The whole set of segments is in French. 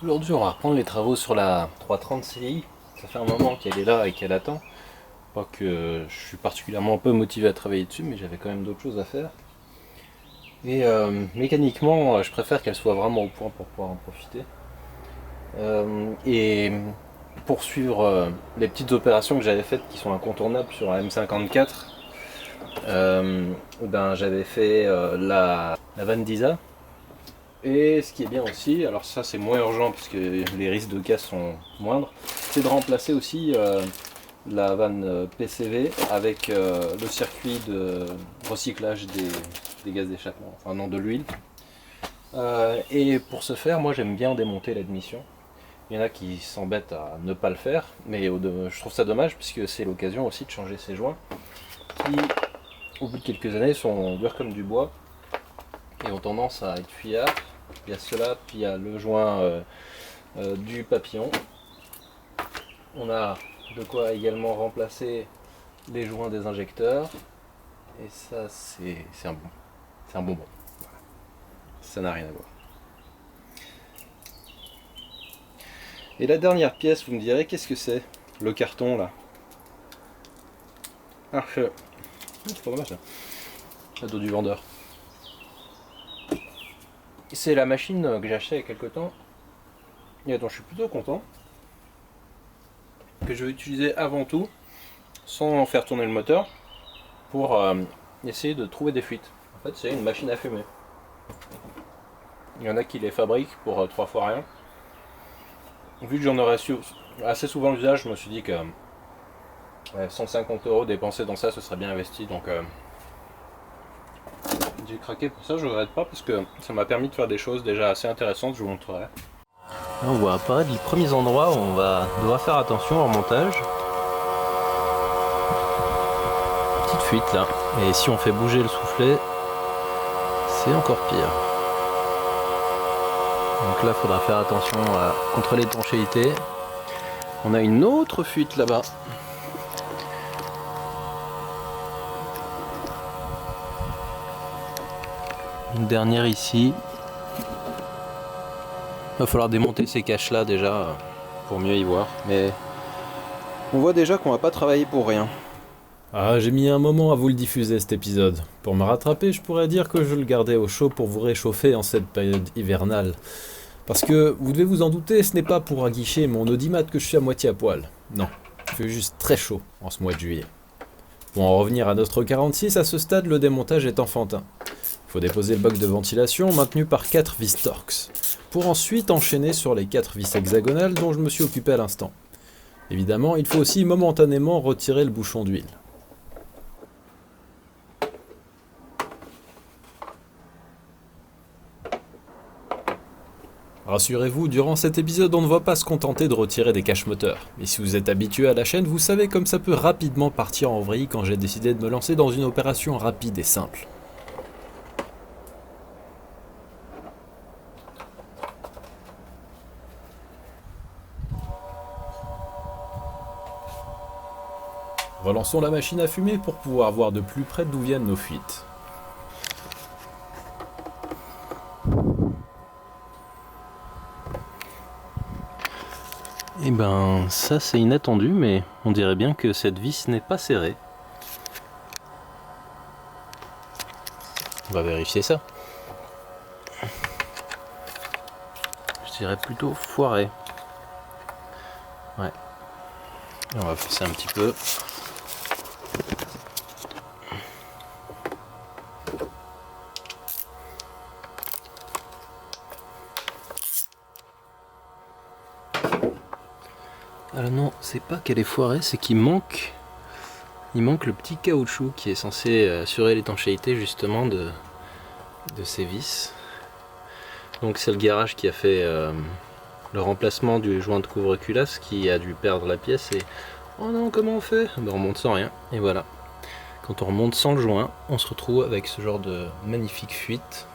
Aujourd'hui, on va reprendre les travaux sur la 330 CI. Ça fait un moment qu'elle est là et qu'elle attend. Pas que je suis particulièrement peu motivé à travailler dessus, mais j'avais quand même d'autres choses à faire. Et mécaniquement, je préfère qu'elle soit vraiment au point pour pouvoir en profiter. Et poursuivre les petites opérations que j'avais faites qui sont incontournables sur la M54, ben, j'avais fait la Van Disa. Et ce qui est bien aussi, alors ça c'est moins urgent parce que les risques de casse sont moindres, c'est de remplacer aussi la vanne PCV avec le circuit de recyclage des gaz d'échappement, enfin non de l'huile. Et pour ce faire, moi j'aime bien démonter l'admission. Il y en a qui s'embêtent à ne pas le faire, mais je trouve ça dommage puisque c'est l'occasion aussi de changer ces joints qui, au bout de quelques années, sont durs comme du bois et ont tendance à être fuyards. Il y a cela, puis il y a le joint du papillon. On a de quoi également remplacer les joints des injecteurs. Et ça, c'est un bonbon. Voilà. Ça n'a rien à voir. Et la dernière pièce, vous me direz, qu'est-ce que c'est? Le carton là. Ah, c'est pas dommage ça. Cadeau du vendeur. C'est la machine que j'ai achetée il y a quelques temps et dont je suis plutôt content, que je vais utiliser avant tout sans faire tourner le moteur pour essayer de trouver des fuites. En fait, c'est une machine à fumer. Il y en a qui les fabriquent pour 3 fois rien. Vu que j'en aurais su assez souvent l'usage, je me suis dit que 150 € dépensés dans ça, ce serait bien investi. Donc j'ai craqué pour ça, je regrette pas parce que ça m'a permis de faire des choses déjà assez intéressantes, je vous montrerai. Là, on voit apparaître les premiers endroits où on va devoir faire attention au montage. Petite fuite là, et si on fait bouger le soufflet, c'est encore pire. Donc là, il faudra faire attention contre l'étanchéité. On a une autre fuite là-bas. Une dernière ici. Il va falloir démonter ces caches là déjà pour mieux y voir. Mais on voit déjà qu'on va pas travailler pour rien. Ah, j'ai mis un moment à vous le diffuser cet épisode. Pour me rattraper, je pourrais dire que je le gardais au chaud pour vous réchauffer en cette période hivernale. Parce que, vous devez vous en douter, ce n'est pas pour aguicher mon audimat que je suis à moitié à poil. Non, il fait juste très chaud en ce mois de juillet. Pour en revenir à notre 46, à ce stade, le démontage est enfantin. Il faut déposer le bloc de ventilation maintenu par 4 vis Torx, pour ensuite enchaîner sur les 4 vis hexagonales dont je me suis occupé à l'instant. Évidemment, il faut aussi momentanément retirer le bouchon d'huile. Rassurez-vous, durant cet épisode, on ne va pas se contenter de retirer des caches moteurs. Et si vous êtes habitué à la chaîne, vous savez comme ça peut rapidement partir en vrille quand j'ai décidé de me lancer dans une opération rapide et simple. Relançons la machine à fumer pour pouvoir voir de plus près d'où viennent nos fuites. Et ben ça c'est inattendu, mais on dirait bien que cette vis n'est pas serrée. On va vérifier ça. Je dirais plutôt foiré. Ouais. Et on va forcer un petit peu. Alors non, c'est pas qu'elle est foirée, c'est qu'il manque le petit caoutchouc qui est censé assurer l'étanchéité justement de ces vis. Donc c'est le garage qui a fait le remplacement du joint de couvre-culasse qui a dû perdre la pièce et oh non, comment on fait? Ben, on remonte sans rien et voilà. Quand on remonte sans le joint, on se retrouve avec ce genre de magnifique fuite.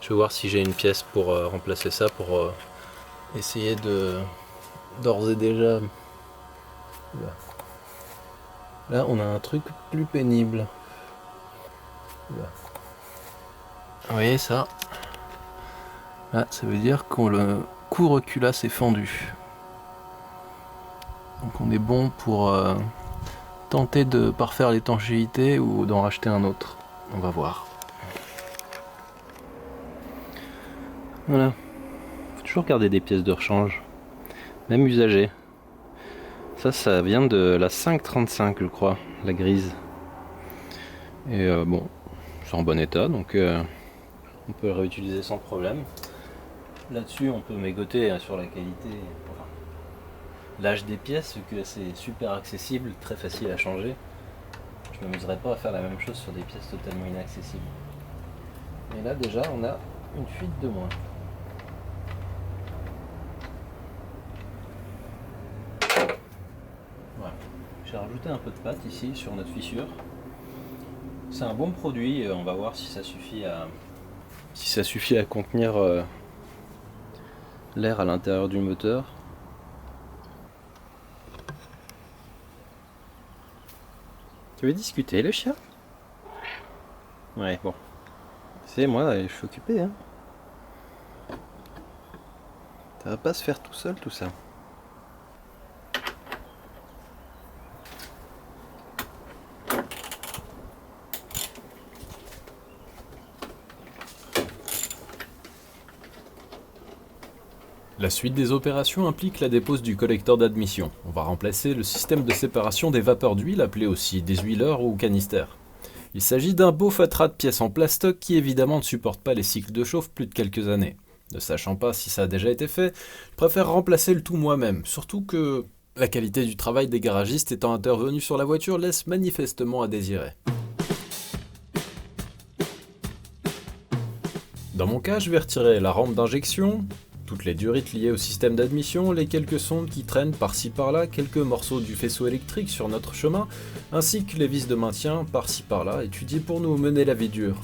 Je vais voir si j'ai une pièce pour remplacer ça, pour essayer de d'ores et déjà. Là on a un truc plus pénible. Vous voyez ça? Ah, ça veut dire que le cou-reculasse est fendu. Donc on est bon pour tenter de parfaire l'étanchéité ou d'en racheter un autre. On va voir. Voilà. Faut toujours garder des pièces de rechange, même usagées. Ça vient de la 535, je crois, la grise. Et bon, c'est en bon état, donc on peut le réutiliser sans problème. Là-dessus, on peut mégoter sur la qualité, enfin, l'âge des pièces, vu que c'est super accessible, très facile à changer. Je ne m'amuserais pas à faire la même chose sur des pièces totalement inaccessibles. Et là, déjà, on a une fuite de moins. Voilà. J'ai rajouté un peu de pâte ici sur notre fissure. C'est un bon produit, on va voir si ça suffit à contenir l'air à l'intérieur du moteur. Tu veux discuter le chien? Ouais, bon. C'est moi, je suis occupé, hein. Ça va pas se faire tout seul tout ça. La suite des opérations implique la dépose du collecteur d'admission. On va remplacer le système de séparation des vapeurs d'huile, appelé aussi désuileur ou canister. Il s'agit d'un beau fatras de pièces en plastoc qui évidemment ne supporte pas les cycles de chauffe plus de quelques années. Ne sachant pas si ça a déjà été fait, je préfère remplacer le tout moi-même, surtout que la qualité du travail des garagistes étant intervenus sur la voiture laisse manifestement à désirer. Dans mon cas, je vais retirer la rampe d'injection, toutes les durites liées au système d'admission, les quelques sondes qui traînent par-ci par-là, quelques morceaux du faisceau électrique sur notre chemin, ainsi que les vis de maintien par-ci par-là, étudiés pour nous mener la vie dure.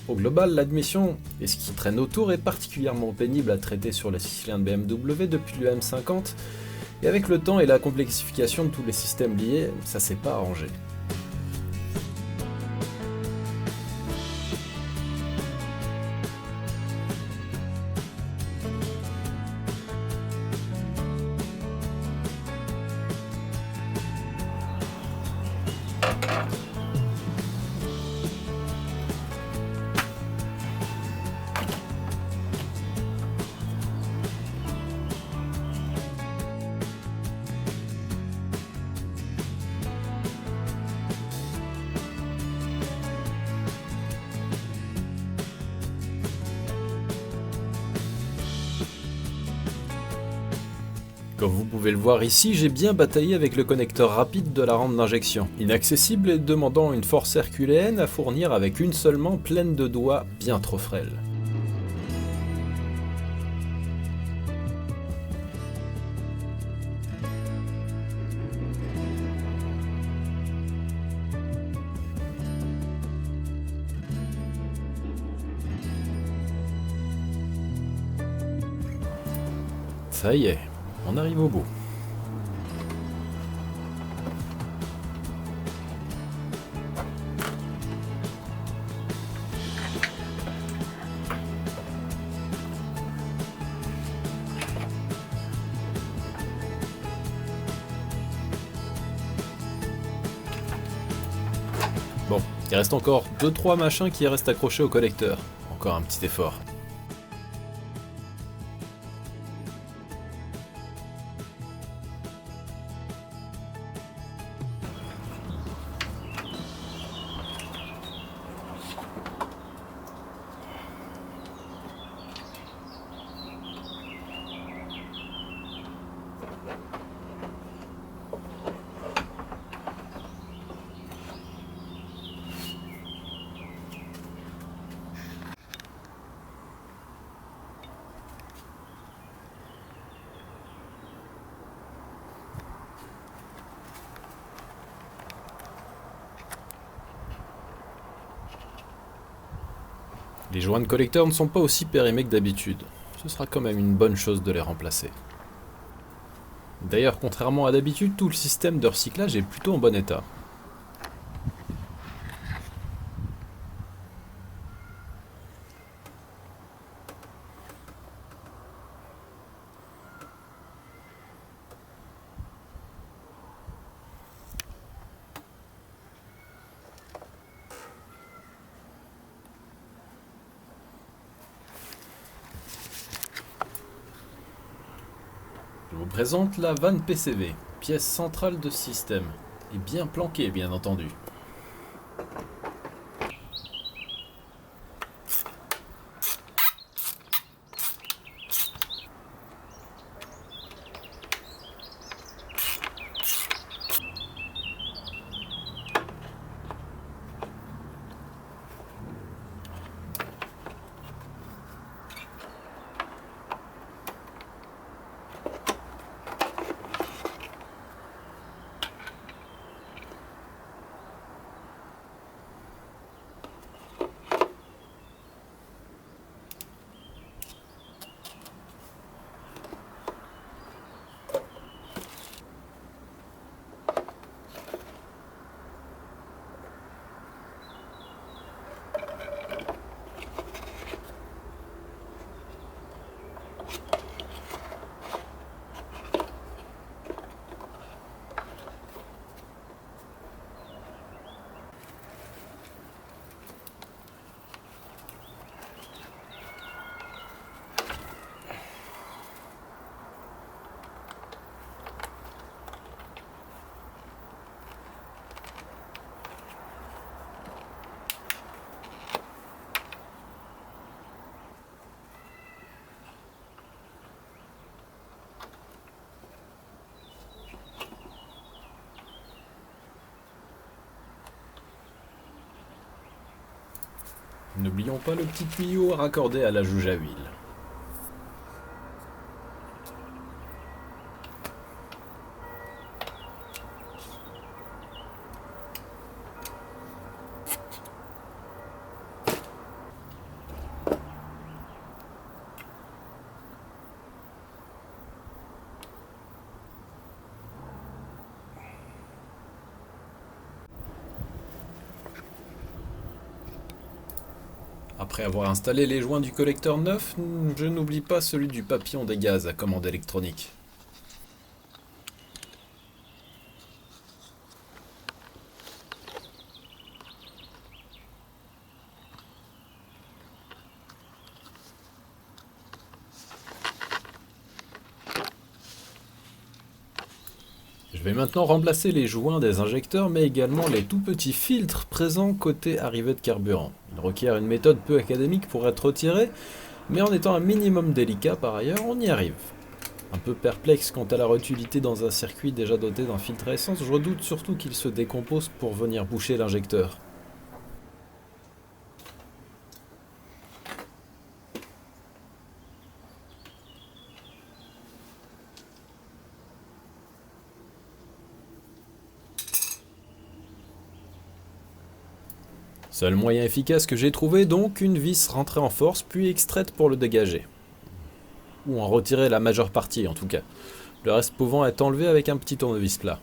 Au global, l'admission et ce qui traîne autour est particulièrement pénible à traiter sur les 6 cylindres BMW depuis le M50, et avec le temps et la complexification de tous les systèmes liés, ça s'est pas arrangé. Comme vous pouvez le voir ici, j'ai bien bataillé avec le connecteur rapide de la rampe d'injection, inaccessible et demandant une force herculéenne à fournir avec une seule main pleine de doigts bien trop frêles. Ça y est, on arrive au bout. Bon, il reste encore 2-3 machins qui restent accrochés au collecteur. Encore un petit effort. Les joints de collecteur ne sont pas aussi périmés que d'habitude. Ce sera quand même une bonne chose de les remplacer. D'ailleurs, contrairement à d'habitude, tout le système de recyclage est plutôt en bon état. vous présente la vanne PCV, pièce centrale de ce système, et bien planquée bien entendu. N'oublions pas le petit tuyau raccordé à la jauge à huile. Après avoir installé les joints du collecteur neuf, je n'oublie pas celui du papillon des gaz à commande électronique. Je vais maintenant remplacer les joints des injecteurs, mais également les tout petits filtres présents côté arrivée de carburant. Il requiert une méthode peu académique pour être retiré, mais en étant un minimum délicat par ailleurs, on y arrive. Un peu perplexe quant à leur utilité dans un circuit déjà doté d'un filtre à essence, je redoute surtout qu'il se décompose pour venir boucher l'injecteur. Seul moyen efficace que j'ai trouvé donc, une vis rentrée en force puis extraite pour le dégager. Ou en retirer la majeure partie en tout cas. Le reste pouvant être enlevé avec un petit tournevis plat.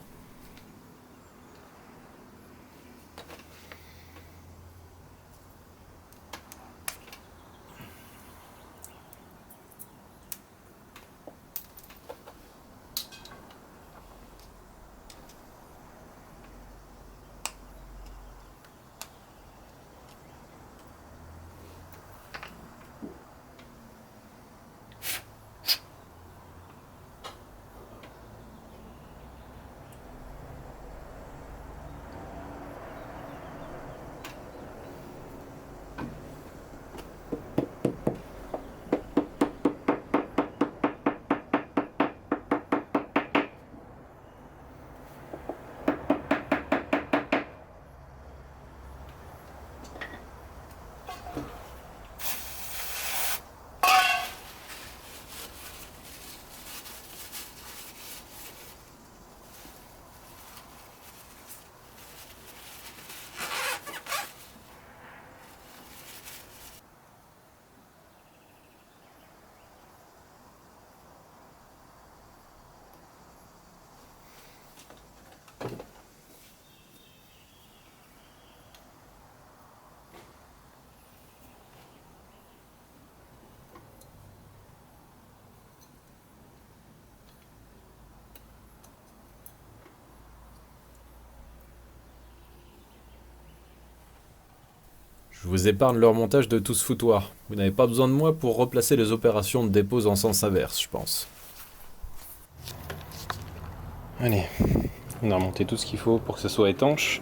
Je vous épargne le remontage de tout ce foutoir. Vous n'avez pas besoin de moi pour replacer les opérations de dépose en sens inverse, je pense. Allez, on a remonté tout ce qu'il faut pour que ça soit étanche.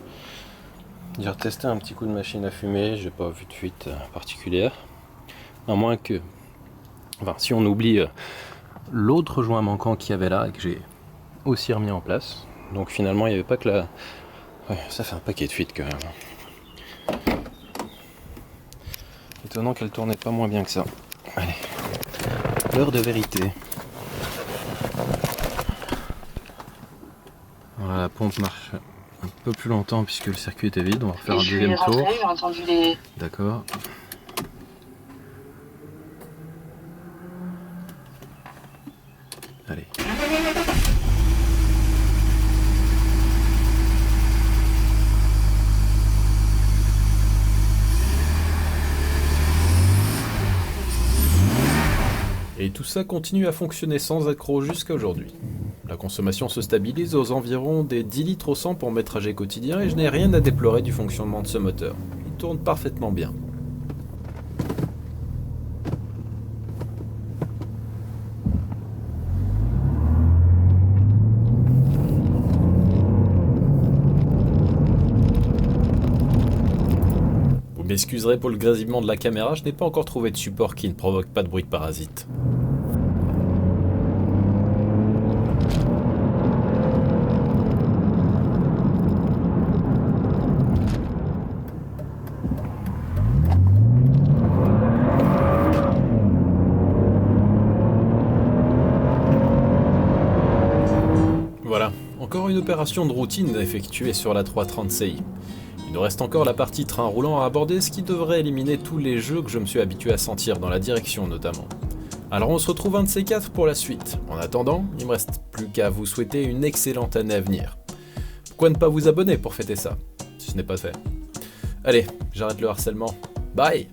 J'ai retesté un petit coup de machine à fumer, j'ai pas vu de fuite particulière. À moins que... Enfin, si on oublie l'autre joint manquant qu'il y avait là et que j'ai aussi remis en place. Donc finalement, il n'y avait pas que la... Ouais, ça fait un paquet de fuites quand même. Étonnant qu'elle tournait pas moins bien que ça. Allez, l'heure de vérité. Voilà, la pompe marche un peu plus longtemps puisque le circuit était vide. On va refaire un deuxième tour. J'ai entendu les... D'accord. Allez. Et tout ça continue à fonctionner sans accroc jusqu'à aujourd'hui. La consommation se stabilise aux environs des 10 litres au 100 pour mes trajets quotidiens et je n'ai rien à déplorer du fonctionnement de ce moteur. Il tourne parfaitement bien. Vous m'excuserez pour le grésillement de la caméra, je n'ai pas encore trouvé de support qui ne provoque pas de bruit de parasite. Voilà, encore une opération de routine effectuée sur la 330 Ci. Il nous reste encore la partie train roulant à aborder, ce qui devrait éliminer tous les jeux que je me suis habitué à sentir dans la direction notamment. Alors on se retrouve un de ces quatre pour la suite. En attendant, il me reste plus qu'à vous souhaiter une excellente année à venir. Pourquoi ne pas vous abonner pour fêter ça, si ce n'est pas fait? Allez, j'arrête le harcèlement. Bye!